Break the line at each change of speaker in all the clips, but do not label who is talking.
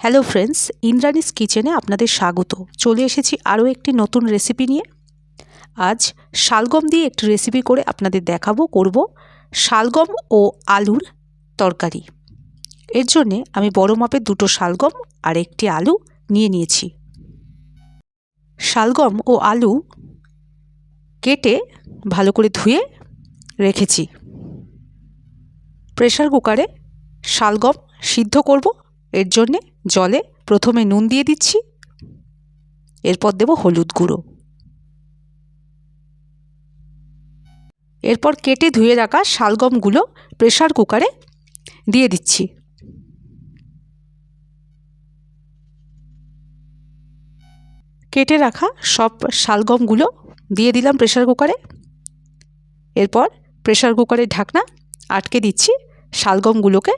Hello friends, Indrani's কিচেনে আপনাদের স্বাগত। চলে এসেছি আরও একটি নতুন রেসিপি নিয়ে। আজ শালগম দিয়ে একটি রেসিপি করে আপনাদের করব শালগম ও আলুর তরকারি। এর জন্যে আমি বড় মাপের 2টো শালগম আর একটি আলু নিয়েছি। শালগম ও আলু কেটে ভালো করে ধুয়ে রেখেছি। প্রেসার কুকারে শালগম সিদ্ধ করব। এর জন্যে জলে প্রথমে নুন দিয়ে দিচ্ছি, এরপর দেব হলুদ গুঁড়ো, এরপর কেটে ধুয়ে রাখা শালগমগুলো প্রেসার কুকারে দিয়ে দিচ্ছি। কেটে রাখা সব শালগমগুলো দিয়ে দিলাম প্রেসার কুকারে। এরপর প্রেসার কুকারের ঢাকনা আটকে দিচ্ছি শালগমগুলোকে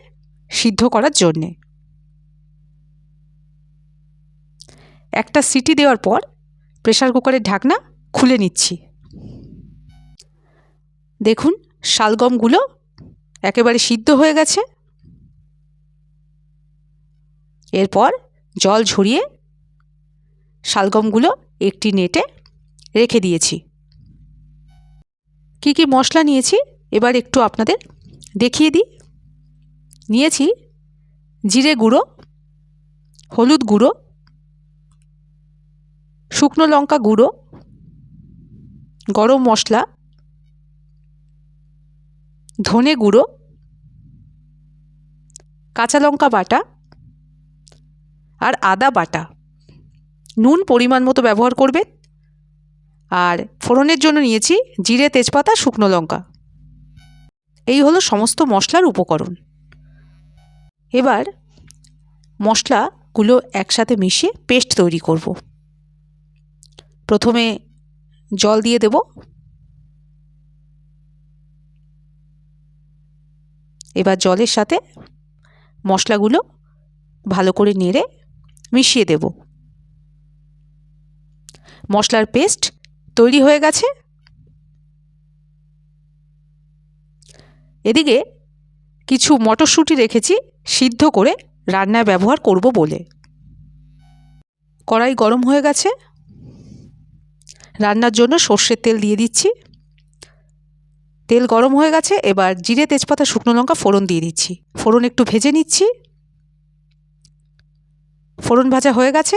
সিদ্ধ করার জন্যে। একটা সিটি দেওয়ার পর প্রেসার কুকারের ঢাকনা খুলে নিচ্ছি। দেখুন, শালগমগুলো একেবারে সিদ্ধ হয়ে গেছে। এরপর জল ঝরিয়ে শালগমগুলো একটি নেটে রেখে দিয়েছি। কি কি মশলা নিয়েছি এবার একটু আপনাদের দেখিয়ে দিই। নিয়েছি জিরে গুঁড়ো, হলুদ গুঁড়ো, শুকনো লঙ্কা গুঁড়ো, গরম মশলা, ধনে গুঁড়ো, কাঁচা লঙ্কা বাটা আর আদা বাটা। নুন পরিমাণ মতো ব্যবহার করবেন। আর ফোড়নের জন্য নিয়েছি জিরে, তেজপাতা, শুকনো লঙ্কা। এই হলো সমস্ত মশলার উপকরণ। এবার মশলাগুলো একসাথে মিশিয়ে পেস্ট তৈরি করব। প্রথমে জল দিয়ে দেব। এবার জলের সাথে মশলাগুলো ভালো করে নেড়ে মিশিয়ে দেব। মশলার পেস্ট তৈরি হয়ে গেছে। এদিকে কিছু মটরশুঁটি রেখেছি সিদ্ধ করে রান্নায় ব্যবহার করব বলে। কড়াই গরম হয়ে গেছে। রান্নার জন্য সর্ষের তেল দিয়ে দিচ্ছি। তেল গরম হয়ে গেছে। এবার জিরে, তেজপাতা, শুকনো লঙ্কা ফোড়ন দিয়ে দিচ্ছি। ফোড়ন একটু ভেজে নিচ্ছি। ফোড়ন ভাজা হয়ে গেছে।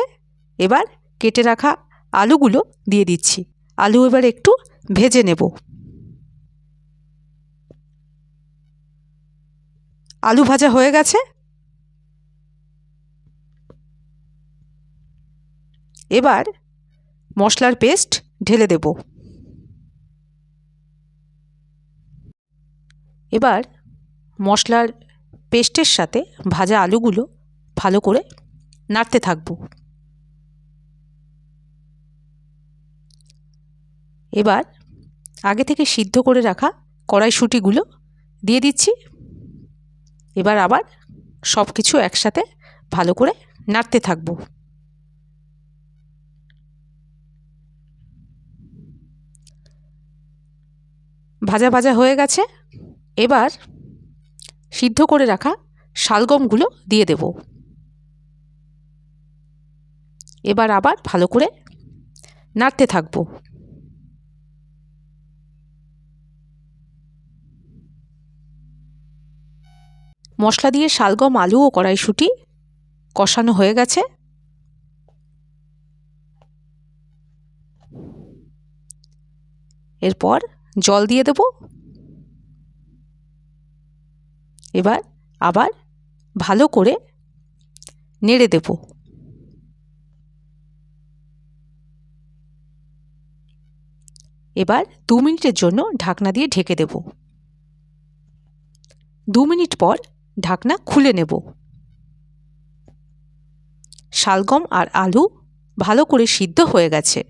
এবার কেটে রাখা আলুগুলো দিয়ে দিচ্ছি। আলু এবার একটু ভেজে নেব। আলু ভাজা হয়ে গেছে। এবার মশলার পেস্ট ঢেলে দেব। এবার মশলার পেস্টের সাথে ভাজা আলুগুলো ভালো করে নাড়তে থাকব। এবার আগে থেকে সিদ্ধ করে রাখা কড়াইশুঁটিগুলো দিয়ে দিচ্ছি। এবার আবার সব কিছু একসাথে ভালো করে নাড়তে থাকব। ভাজা ভাজা হয়ে গেছে। এবার সিদ্ধ করে রাখা শালগমগুলো দিয়ে দেব। এবার আবার ভালো করে নাড়তে থাকব। মশলা দিয়ে শালগম, আলু ও কড়াইশুঁটি কষানো হয়ে গেছে। এরপর জল দিয়ে দেব। এবার আবার ভালো করে নেড়ে দেব। এবার 2 মিনিটের জন্য ঢাকনা দিয়ে ঢেকে দেব। 2 মিনিট পর ঢাকনা খুলে নেব। শালগম আর আলু ভালো করে সিদ্ধ হয়ে গেছে।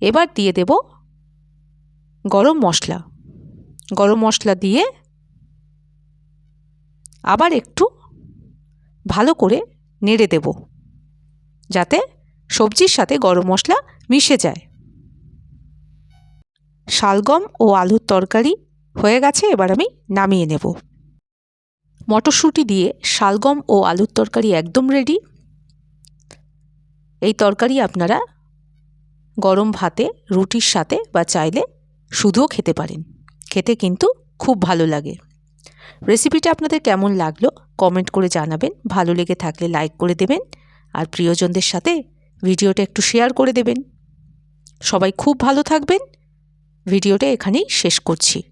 এবার দিয়ে দেব গরম মশলা। গরম মশলা দিয়ে আবার একটু ভালো করে নেড়ে দেব, যাতে সবজির সাথে গরম মশলা মিশে যায়। শালগম ও আলুর তরকারি হয়ে গেছে। এবার আমি নামিয়ে নেব। মটরশুঁটি দিয়ে শালগম ও আলুর তরকারি একদম রেডি। এই তরকারি আপনারা গরম ভাতে, রুটির সাথে বা চাইলে শুধুও খেতে পারেন। খেতে কিন্তু খুব ভালো লাগে। রেসিপিটা আপনাদের কেমন লাগলো কমেন্ট করে জানাবেন। ভালো লেগে থাকলে লাইক করে দেবেন আর প্রিয়জনদের সাথে ভিডিওটা একটু শেয়ার করে দেবেন। সবাই খুব ভালো থাকবেন। ভিডিওটা এখানেই শেষ করছি।